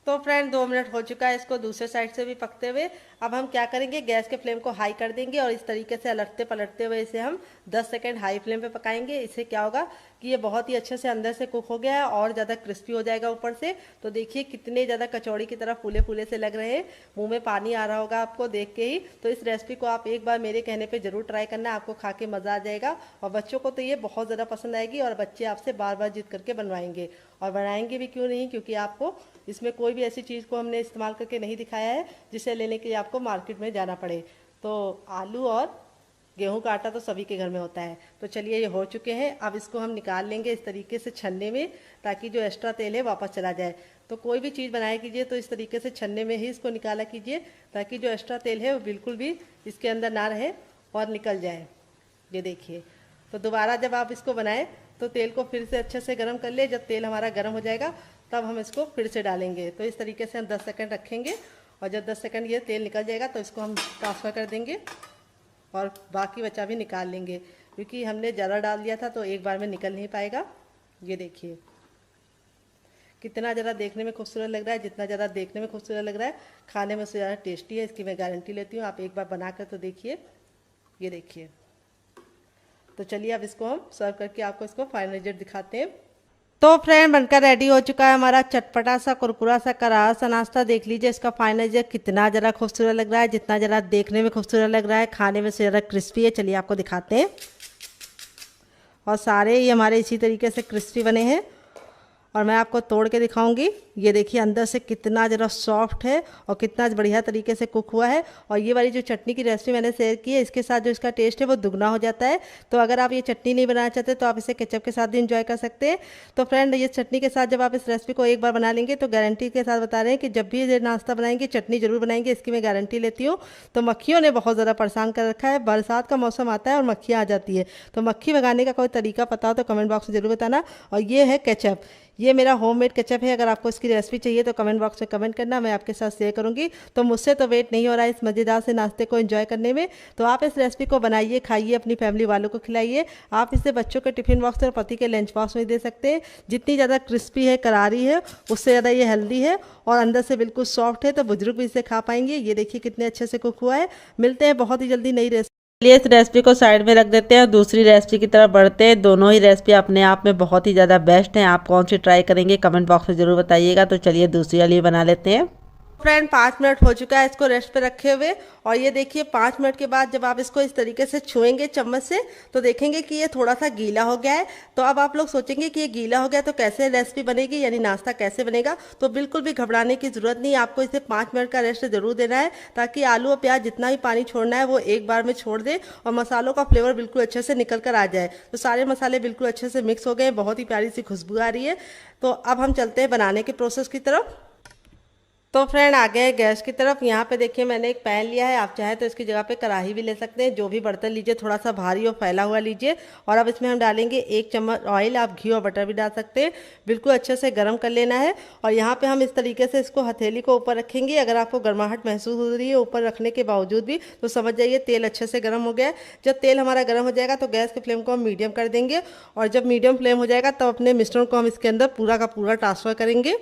तो फ्रेंड 2 मिनट हो चुका है इसको दूसरे साइड से भी पकते हुए। अब हम क्या करेंगे, गैस के फ्लेम को हाई कर देंगे और इस तरीके से अलटते पलटते हुए इसे हम 10 सेकंड हाई फ्लेम पे पकाएंगे। इससे क्या होगा कि ये बहुत ही अच्छे से अंदर से कुक हो गया है और ज़्यादा क्रिस्पी हो जाएगा ऊपर से। तो देखिए कितने ज़्यादा कचौड़ी की तरह फूले फूले से लग रहे हैं, मुँह में पानी आ रहा होगा आपको देख के ही। तो इस रेसिपी को आप एक बार मेरे कहने पर ज़रूर ट्राई करना, आपको खा के मज़ा आ जाएगा और बच्चों को तो ये बहुत ज़्यादा पसंद आएगी और बच्चे आपसे बार बार जिद करके बनवाएंगे। और बनाएंगे भी क्यों नहीं, क्योंकि आपको इसमें कोई भी ऐसी चीज़ को हमने इस्तेमाल करके नहीं दिखाया है जिसे लेने के लिए आपको मार्केट में जाना पड़े। तो आलू और गेहूं का आटा तो सभी के घर में होता है। तो चलिए ये हो चुके हैं। अब इसको हम निकाल लेंगे इस तरीके से छन्ने में, ताकि जो एक्स्ट्रा तेल है वापस चला जाए। तो कोई भी चीज़ बनाया कीजिए तो इस तरीके से छन्ने में ही इसको निकाला कीजिए, ताकि जो एक्स्ट्रा तेल है वो बिल्कुल भी इसके अंदर ना रहे और निकल जाए। ये देखिए। तो दोबारा जब आप इसको बनाएं तो तेल को फिर से अच्छे से गर्म कर ले। जब तेल हमारा गर्म हो जाएगा तब हम इसको फिर से डालेंगे। तो इस तरीके से हम 10 सेकंड रखेंगे और जब 10 सेकंड ये तेल निकल जाएगा तो इसको हम ट्रांसफ़र कर देंगे और बाकी बचा भी निकाल लेंगे, क्योंकि हमने ज़्यादा डाल दिया था तो एक बार में निकल नहीं पाएगा। ये देखिए कितना ज़्यादा देखने में खूबसूरत लग रहा है। जितना ज़्यादा देखने में खूबसूरत लग रहा है खाने में उससे ज़्यादा टेस्टी है, इसकी मैं गारंटी लेती हूँ। आप एक बार बना कर तो देखिए। ये देखिए। तो चलिए अब इसको हम सर्व करके आपको इसको फाइनल रिजल्ट दिखाते हैं। तो फ्रेंड बनकर रेडी हो चुका है हमारा चटपटा सा कुरकुरा सा करारा सा नाश्ता। देख लीजिए इसका फाइनल रिजल्ट कितना ज़रा खूबसूरत लग रहा है। जितना ज़रा देखने में खूबसूरत लग रहा है खाने में से ज़रा क्रिस्पी है। चलिए आपको दिखाते हैं। और सारे ही हमारे इसी तरीके से क्रिस्पी बने हैं और मैं आपको तोड़ के दिखाऊंगी। ये देखिए अंदर से कितना ज़रा सॉफ्ट है और कितना बढ़िया तरीके से कुक हुआ है। और ये वाली जो चटनी की रेसिपी मैंने शेयर की है, इसके साथ जो इसका टेस्ट है वो दुगना हो जाता है। तो अगर आप ये चटनी नहीं बनाना चाहते तो आप इसे केचप के साथ भी इंजॉय कर सकते हैं। तो फ्रेंड ये चटनी के साथ जब आप इस रेसिपी को एक बार बना लेंगे तो गारंटी के साथ बता रहे हैं कि जब भी ये नाश्ता बनाएंगे चटनी जरूर बनाएंगे, इसकी मैं गारंटी लेती हूँ। तो मक्खियों ने बहुत ज़्यादा परेशान कर रखा है। बरसात का मौसम आता है और मक्खियाँ आ जाती है। तो मक्खी भगाने का कोई तरीका पता हो तो कमेंट बॉक्स में जरूर बताना। और ये है केचप। ये मेरा होममेड केचप है। अगर आपको इसकी रेसिपी चाहिए तो कमेंट बॉक्स में कमेंट करना, मैं आपके साथ शेयर करूंगी। तो मुझसे तो वेट नहीं हो रहा है इस मज़ेदार से नाश्ते को एंजॉय करने में। तो आप इस रेसिपी को बनाइए, खाइए, अपनी फैमिली वालों को खिलाइए। आप इसे बच्चों के टिफिन बॉक्स और पति के लंच बॉक्स में दे सकते हैं। जितनी ज़्यादा क्रिस्पी है, करारी है, उससे ज़्यादा ये हेल्दी है और अंदर से बिल्कुल सॉफ्ट है, तो बुजुर्ग भी इसे खा पाएंगे। ये देखिए कितने अच्छे से कुक हुआ है। मिलते हैं बहुत ही जल्दी नई रेसिपी। चलिए इस रेसिपी को साइड में रख देते हैं और दूसरी रेसिपी की तरफ बढ़ते हैं। दोनों ही रेसिपी अपने आप में बहुत ही ज़्यादा बेस्ट हैं। आप कौन सी ट्राई करेंगे कमेंट बॉक्स में ज़रूर बताइएगा। तो चलिए दूसरी वाली बना लेते हैं। फ्रेंड 5 मिनट हो चुका है इसको रेस्ट पे रखे हुए, और ये देखिए 5 मिनट के बाद जब आप इसको इस तरीके से छुएंगे चम्मच से तो देखेंगे कि ये थोड़ा सा गीला हो गया है। तो अब आप लोग सोचेंगे कि ये गीला हो गया तो कैसे रेसिपी बनेगी, यानी नाश्ता कैसे बनेगा। तो बिल्कुल भी घबराने की जरूरत नहीं, आपको इसे 5 मिनट का रेस्ट जरूर देना है, ताकि आलू और प्याज जितना भी पानी छोड़ना है वो एक बार में छोड़ दे और मसालों का फ्लेवर बिल्कुल अच्छे से निकल कर आ जाए। तो सारे मसाले बिल्कुल अच्छे से मिक्स हो गए, बहुत ही प्यारी सी खुशबू आ रही है। तो अब हम चलते हैं बनाने के प्रोसेस की तरफ। तो फ्रेंड आ गए गैस की तरफ। यहाँ पे देखिए मैंने एक पैन लिया है, आप चाहे तो इसकी जगह पे कढ़ाई भी ले सकते हैं। जो भी बर्तन लीजिए थोड़ा सा भारी और फैला हुआ लीजिए, और अब इसमें हम डालेंगे 1 चम्मच ऑयल। आप घी और बटर भी डाल सकते हैं। बिल्कुल अच्छे से गर्म कर लेना है, और यहाँ पे हम इस तरीके से इसको हथेली को ऊपर रखेंगे। अगर आपको गर्माहट महसूस हो रही है ऊपर रखने के बावजूद भी, तो समझ जाइए तेल अच्छे से गर्म हो गया है। जब तेल हमारा गर्म हो जाएगा तो गैस की फ्लेम को हम मीडियम कर देंगे, और जब मीडियम फ्लेम हो जाएगा तब अपने मिश्रण को हम इसके अंदर पूरा का पूरा ट्रांसफर करेंगे।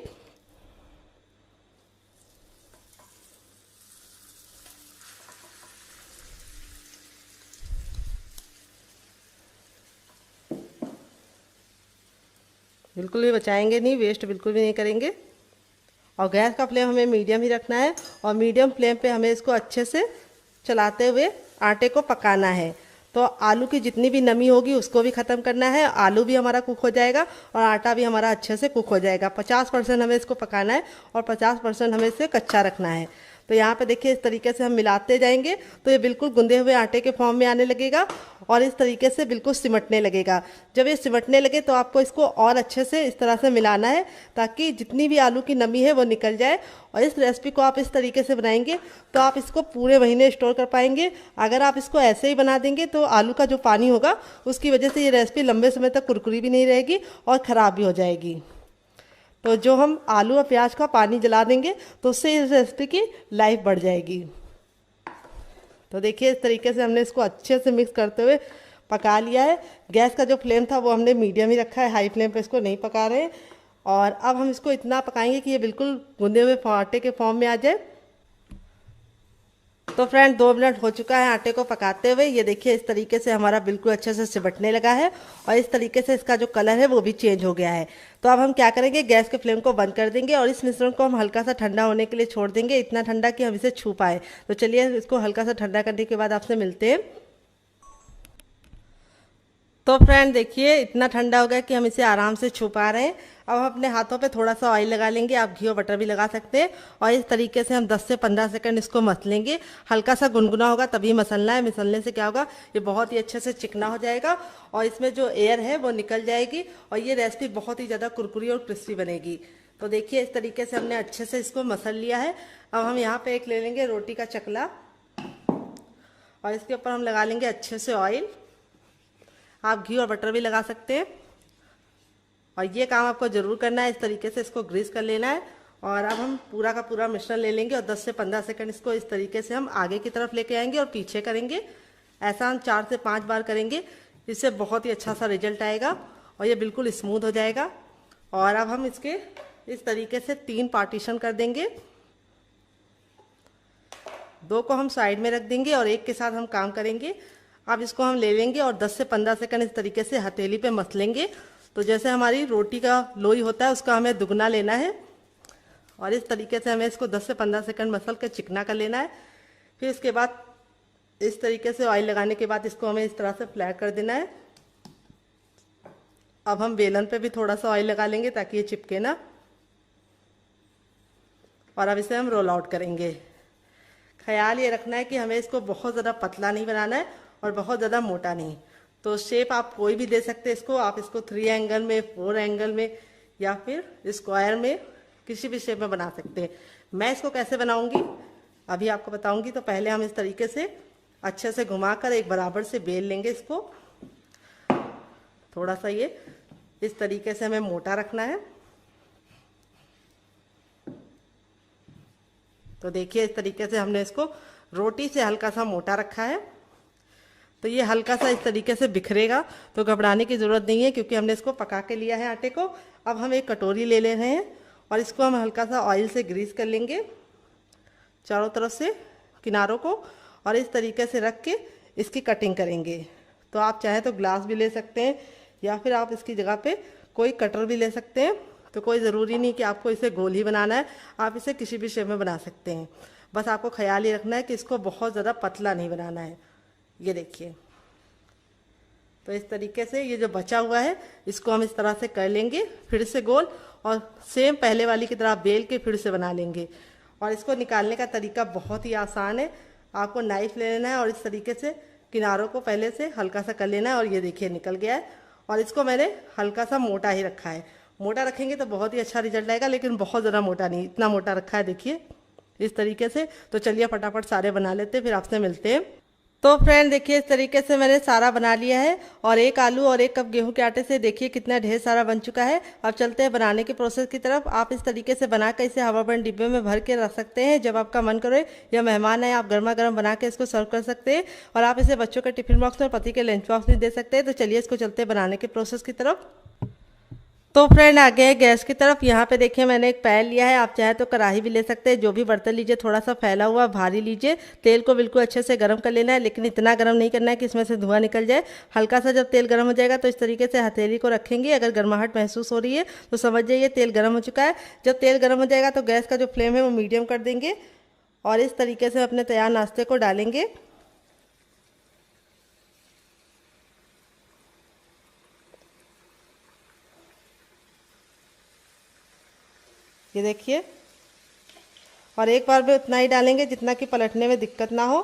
बिल्कुल भी बचाएंगे नहीं, वेस्ट बिल्कुल भी नहीं करेंगे। और गैस का फ्लेम हमें मीडियम ही रखना है, और मीडियम फ्लेम पे हमें इसको अच्छे से चलाते हुए आटे को पकाना है। तो आलू की जितनी भी नमी होगी उसको भी ख़त्म करना है, आलू भी हमारा कुक हो जाएगा और आटा भी हमारा अच्छे से कुक हो जाएगा। 50% हमें इसको पकाना है और 50% हमें इसे कच्चा रखना है। तो यहाँ पे देखिए इस तरीके से हम मिलाते जाएंगे तो ये बिल्कुल गूंदे हुए आटे के फॉर्म में आने लगेगा, और इस तरीके से बिल्कुल सिमटने लगेगा। जब ये सिमटने लगे तो आपको इसको और अच्छे से इस तरह से मिलाना है, ताकि जितनी भी आलू की नमी है वो निकल जाए। और इस रेसिपी को आप इस तरीके से बनाएंगे तो आप इसको पूरे महीने स्टोर कर पाएंगे। अगर आप इसको ऐसे ही बना देंगे तो आलू का जो पानी होगा उसकी वजह से ये रेसिपी लंबे समय तक कुरकुरी भी नहीं रहेगी और ख़राब भी हो जाएगी। तो जो हम आलू और प्याज का पानी जला देंगे तो उससे इस रेसिपी की लाइफ बढ़ जाएगी। तो देखिए इस तरीके से हमने इसको अच्छे से मिक्स करते हुए पका लिया है। गैस का जो फ्लेम था वो हमने मीडियम ही रखा है, हाई फ्लेम पे इसको नहीं पका रहे हैं। और अब हम इसको इतना पकाएंगे कि ये बिल्कुल गूंदे हुए आटे के फॉर्म में आ जाए। तो फ्रेंड 2 मिनट हो चुका है आटे को पकाते हुए। ये देखिए इस तरीके से हमारा बिल्कुल अच्छे से सिमटने लगा है, और इस तरीके से इसका जो कलर है वो भी चेंज हो गया है। तो अब हम क्या करेंगे, गैस के फ्लेम को बंद कर देंगे और इस मिश्रण को हम हल्का सा ठंडा होने के लिए छोड़ देंगे, इतना ठंडा कि हम इसे छू पाए। तो चलिए इसको हल्का सा ठंडा करने के बाद आपसे मिलते हैं। तो फ्रेंड देखिए इतना ठंडा हो गया कि हम इसे आराम से छू पा रहे हैं। अब हम अपने हाथों पे थोड़ा सा ऑयल लगा लेंगे, आप घी और बटर भी लगा सकते हैं, और इस तरीके से हम 10 से 15 सेकंड इसको मसलेंगे। हल्का सा गुनगुना होगा तभी मसलना है, मसलने से क्या होगा ये बहुत ही अच्छे से चिकना हो जाएगा और इसमें जो एयर है वो निकल जाएगी, और ये रेसिपी बहुत ही ज़्यादा कुरकुरी और क्रिस्पी बनेगी। तो देखिए इस तरीके से हमने अच्छे से इसको मसल लिया है। अब हम यहाँ पर एक ले लेंगे रोटी का चकला, और इसके ऊपर हम लगा लेंगे अच्छे से ऑयल। आप घी और बटर भी लगा सकते हैं, और ये काम आपको ज़रूर करना है। इस तरीके से इसको ग्रीस कर लेना है, और अब हम पूरा का पूरा मिश्रण ले लेंगे और 10 से 15 सेकंड इसको इस तरीके से हम आगे की तरफ लेके आएंगे और पीछे करेंगे। ऐसा हम 4 से 5 बार करेंगे, इससे बहुत ही अच्छा सा रिजल्ट आएगा और ये बिल्कुल स्मूथ हो जाएगा। और अब हम इसके इस तरीके से 3 पार्टीशन कर देंगे, 2 को हम साइड में रख देंगे और एक के साथ हम काम करेंगे। अब इसको हम ले लेंगे और 10 से 15 सेकंड इस तरीके से हथेली पे मसलेंगे। तो जैसे हमारी रोटी का लोई होता है उसका हमें दुगना लेना है, और इस तरीके से हमें इसको 10 से 15 सेकंड मसल कर चिकना कर लेना है। फिर इसके बाद इस तरीके से ऑयल लगाने के बाद इसको हमें इस तरह से फ्लैट कर देना है। अब हम बेलन पे भी थोड़ा सा ऑयल लगा लेंगे ताकि ये चिपके ना, और अब इसे हम रोल आउट करेंगे। ख्याल ये रखना है कि हमें इसको बहुत ज़्यादा पतला नहीं बनाना है और बहुत ज़्यादा मोटा नहीं। तो शेप आप कोई भी दे सकते हैं इसको, आप इसको 3 एंगल में, 4 एंगल में, या फिर स्क्वायर में, किसी भी शेप में बना सकते हैं। मैं इसको कैसे बनाऊंगी अभी आपको बताऊंगी। तो पहले हम इस तरीके से अच्छे से घुमाकर एक बराबर से बेल लेंगे इसको। थोड़ा सा ये इस तरीके से हमें मोटा रखना है। तो देखिए इस तरीके से हमने इसको रोटी से हल्का सा मोटा रखा है। तो ये हल्का सा इस तरीके से बिखरेगा, तो घबराने की ज़रूरत नहीं है क्योंकि हमने इसको पका के लिया है आटे को। अब हम एक कटोरी ले रहे हैं और इसको हम हल्का सा ऑयल से ग्रीस कर लेंगे चारों तरफ से किनारों को, और इस तरीके से रख के इसकी कटिंग करेंगे। तो आप चाहे तो ग्लास भी ले सकते हैं या फिर आप इसकी जगह पे कोई कटर भी ले सकते हैं। तो कोई ज़रूरी नहीं कि आपको इसे गोल ही बनाना है, आप इसे किसी भी शेप में बना सकते हैं। बस आपको ख्याल ही रखना है कि इसको बहुत ज़्यादा पतला नहीं बनाना है। ये देखिए, तो इस तरीके से ये जो बचा हुआ है इसको हम इस तरह से कर लेंगे फिर से गोल, और सेम पहले वाली की तरह बेल के फिर से बना लेंगे। और इसको निकालने का तरीका बहुत ही आसान है। आपको नाइफ ले लेना है और इस तरीके से किनारों को पहले से हल्का सा कर लेना है, और ये देखिए निकल गया है। और इसको मैंने हल्का सा मोटा ही रखा है। मोटा रखेंगे तो बहुत ही अच्छा रिजल्ट आएगा, लेकिन बहुत ज़्यादा मोटा नहीं, इतना मोटा रखा है देखिए इस तरीके से। तो चलिए फटाफट सारे बना लेते हैं, फिर आपसे मिलते हैं। तो फ्रेंड देखिए इस तरीके से मैंने सारा बना लिया है, और 1 आलू और 1 कप गेहूं के आटे से देखिए कितना ढेर सारा बन चुका है। अब चलते हैं बनाने के प्रोसेस की तरफ। आप इस तरीके से बनाकर इसे हवाबंद डिब्बे में भर के रख सकते हैं। जब आपका मन करे या मेहमान आए, आप गर्मा गर्म बना के इसको सर्व कर सकते हैं, और आप इसे बच्चों के टिफिन बॉक्स में, पति के लंच बॉक्स में दे सकते हैं। तो चलिए इसको चलते हैं बनाने के प्रोसेस की तरफ। तो फ्रेंड आ गए गैस की तरफ। यहाँ पे देखिए मैंने एक पैन लिया है, आप चाहे तो कढ़ाई भी ले सकते हैं। जो भी बर्तन लीजिए थोड़ा सा फैला हुआ भारी लीजिए। तेल को बिल्कुल अच्छे से गर्म कर लेना है, लेकिन इतना गर्म नहीं करना है कि इसमें से धुआं निकल जाए। हल्का सा जब तेल गर्म हो जाएगा तो इस तरीके से हथेली को रखेंगे। अगर गर्माहट महसूस हो रही है तो समझ जाइए तेल गर्म हो चुका है। जब तेल गर्म हो जाएगा तो गैस का जो फ्लेम है वो मीडियम कर देंगे, और इस तरीके से अपने तैयार नाश्ते को डालेंगे। ये देखिए, और एक बार में उतना ही डालेंगे जितना कि पलटने में दिक्कत ना हो।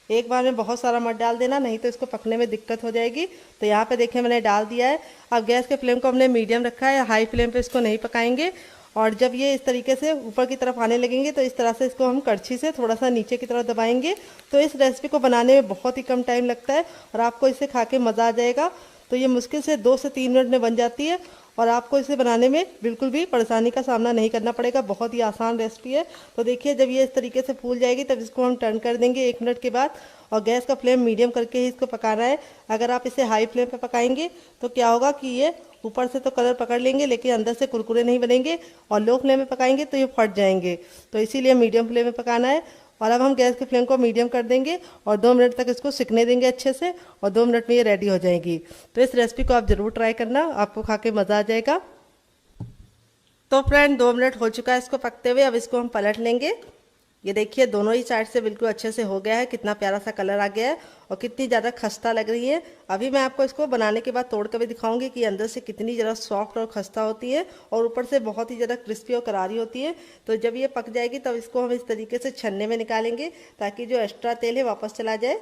एक बार में बहुत सारा मत डाल देना, नहीं तो इसको पकने में दिक्कत हो जाएगी। तो यहाँ पे देखिए मैंने डाल दिया है। अब गैस के फ्लेम को हमने मीडियम रखा है, हाई फ्लेम पे इसको नहीं पकाएंगे। और जब ये इस तरीके से ऊपर की तरफ आने लगेंगे तो इस तरह से इसको हम कड़छी से थोड़ा सा नीचे की तरफ दबाएंगे। तो इस रेसिपी को बनाने में बहुत ही कम टाइम लगता है, और आपको इसे खा के मज़ा आ जाएगा। तो ये मुश्किल से 2 से 3 मिनट में बन जाती है, और आपको इसे बनाने में बिल्कुल भी परेशानी का सामना नहीं करना पड़ेगा। बहुत ही आसान रेसिपी है। तो देखिए जब ये इस तरीके से फूल जाएगी तब इसको हम टर्न कर देंगे 1 मिनट के बाद, और गैस का फ्लेम मीडियम करके ही इसको पकाना है। अगर आप इसे हाई फ्लेम पे पकाएंगे तो क्या होगा कि ये ऊपर से तो कलर पकड़ लेंगे लेकिन अंदर से कुरकुरे नहीं बनेंगे, और लो फ्लेम में पकाएंगे तो ये फट जाएंगे। तो इसीलिए मीडियम फ्लेम में पकाना है। और अब हम गैस के फ्लेम को मीडियम कर देंगे और 2 मिनट तक इसको सिकने देंगे अच्छे से, और 2 मिनट में ये रेडी हो जाएगी। तो इस रेसिपी को आप ज़रूर ट्राई करना, आपको खा के मज़ा आ जाएगा। तो फ्रेंड 2 मिनट हो चुका है इसको पकते हुए। अब इसको हम पलट लेंगे। ये देखिए दोनों ही साइड से बिल्कुल अच्छे से हो गया है, कितना प्यारा सा कलर आ गया है, और कितनी ज़्यादा खस्ता लग रही है। अभी मैं आपको इसको बनाने के बाद तोड़ कर भी दिखाऊंगी कि अंदर से कितनी ज़्यादा सॉफ्ट और खस्ता होती है, और ऊपर से बहुत ही ज़्यादा क्रिस्पी और करारी होती है। तो जब ये पक जाएगी तब इसको हम इस तरीके से छन्ने में निकालेंगे, ताकि जो एक्स्ट्रा तेल है वापस चला जाए।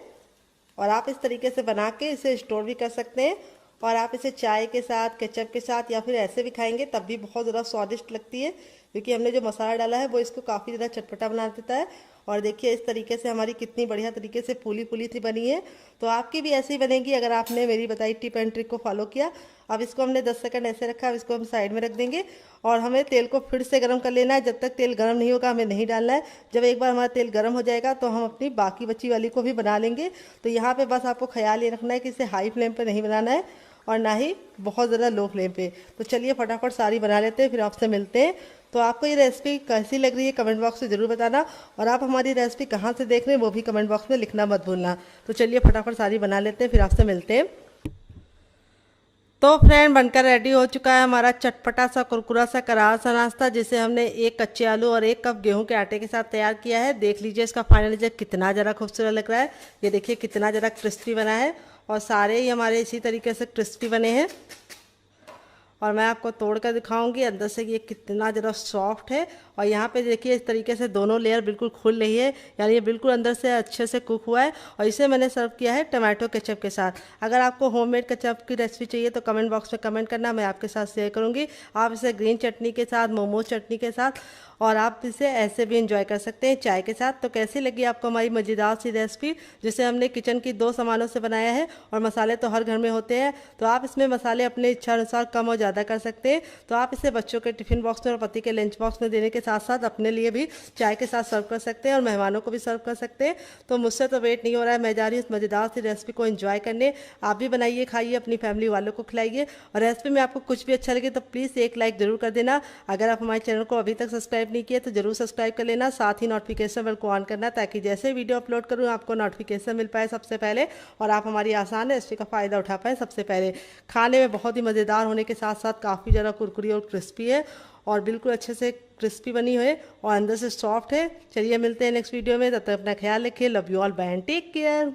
और आप इस तरीके से बना के इसे स्टोर भी कर सकते हैं, और आप इसे चाय के साथ, केचप के साथ, या फिर ऐसे भी खाएंगे तब भी बहुत ज़्यादा स्वादिष्ट लगती है, क्योंकि हमने जो मसाला डाला है वो इसको काफ़ी ज़्यादा चटपटा बना देता है। और देखिए इस तरीके से हमारी कितनी बढ़िया तरीके से फूली फूली सी बनी है। तो आपकी भी ऐसी ही बनेगी अगर आपने मेरी बताई टिप एंड ट्रिक को फॉलो किया। अब इसको हमने 10 सेकंड ऐसे रखा, अब इसको हम साइड में रख देंगे, और हमें तेल को फिर से गर्म कर लेना है। जब तक तेल गर्म नहीं होगा हमें नहीं डालना है। जब एक बार हमारा तेल गर्म हो जाएगा तो हम अपनी बाकी बची वाली को भी बना लेंगे। तो यहाँ पे बस आपको ख्याल ये रखना है कि इसे हाई फ्लेम पे नहीं बनाना है, और ना ही बहुत ज़्यादा लो फ्लेम पे। तो चलिए फटाफट सारी बना लेते हैं, फिर आपसे मिलते हैं। तो आपको ये रेसिपी कैसी लग रही है कमेंट बॉक्स में ज़रूर बताना, और आप हमारी रेसिपी कहाँ से देख रहे हैं वो भी कमेंट बॉक्स में लिखना मत भूलना। तो चलिए फटाफट सारी बना लेते हैं, फिर आपसे मिलते हैं। तो फ्रेंड बनकर रेडी हो चुका है हमारा चटपटा सा कुरकुरा सा करारा सा नाश्ता, जिसे हमने 1 कच्चे आलू और 1 कप गेहूं के आटे के साथ तैयार किया है। देख लीजिए इसका फाइनल रिजल्ट कितना ज़रा खूबसूरत लग रहा है। ये देखिए कितना ज़रा क्रिस्पी बना है, और सारे ही हमारे इसी तरीके से क्रिस्पी बने हैं। और मैं आपको तोड़ कर दिखाऊंगी अंदर से ये कितना ज़रा सॉफ्ट है। और यहाँ पे देखिए इस तरीके से दोनों लेयर बिल्कुल खुल रही है, यानी ये बिल्कुल अंदर से अच्छे से कुक हुआ है। और इसे मैंने सर्व किया है टमाटो केचप के साथ। अगर आपको होममेड केचप की रेसिपी चाहिए तो कमेंट बॉक्स में कमेंट करना, मैं आपके साथ शेयर करूँगी। आप इसे ग्रीन चटनी के साथ, मोमोज चटनी के साथ, और आप इसे ऐसे भी इंजॉय कर सकते हैं चाय के साथ। तो कैसी लगी आपको हमारी मज़ेदार सी रेसिपी, जिसे हमने किचन की 2 सामानों से बनाया है, और मसाले तो हर घर में होते हैं। तो आप इसमें मसाले अपने इच्छा अनुसार कम और ज़्यादा कर सकते हैं। तो आप इसे बच्चों के टिफ़िन बॉक्स में और पति के लंच बॉक्स में देने के साथ साथ अपने लिए भी चाय के साथ सर्व कर सकते हैं और मेहमानों को भी सर्व कर सकते हैं। तो मुझसे तो वेट नहीं हो रहा है, मैं जा रही हूँ इस मज़ेदार सी रेसिपी को एंजॉय करने। आप भी बनाइए, खाइए, अपनी फैमिली वालों को खिलाइए। और रेसिपी में आपको कुछ भी अच्छा लगे तो प्लीज़ एक लाइक ज़रूर कर देना। अगर आप हमारे चैनल को अभी तक सब्सक्राइब नहीं किए तो ज़रूर सब्सक्राइब कर लेना, साथ ही नोटिफिकेशन बेल को ऑन करना, ताकि जैसे वीडियो अपलोड करूँ आपको नोटिफिकेशन मिल पाए सबसे पहले और आप हमारी आसान रेसिपी का फ़ायदा उठा पाएँ सबसे पहले। खाने में बहुत ही मज़ेदार होने के साथ साथ काफ़ी ज़्यादा कुरकुरी और क्रिस्पी है और बिल्कुल अच्छे से क्रिस्पी बनी हुई है और अंदर से सॉफ्ट है। चलिए मिलते हैं नेक्स्ट वीडियो में, तब तक अपना ख्याल रखिए। Love you all, bye and take care.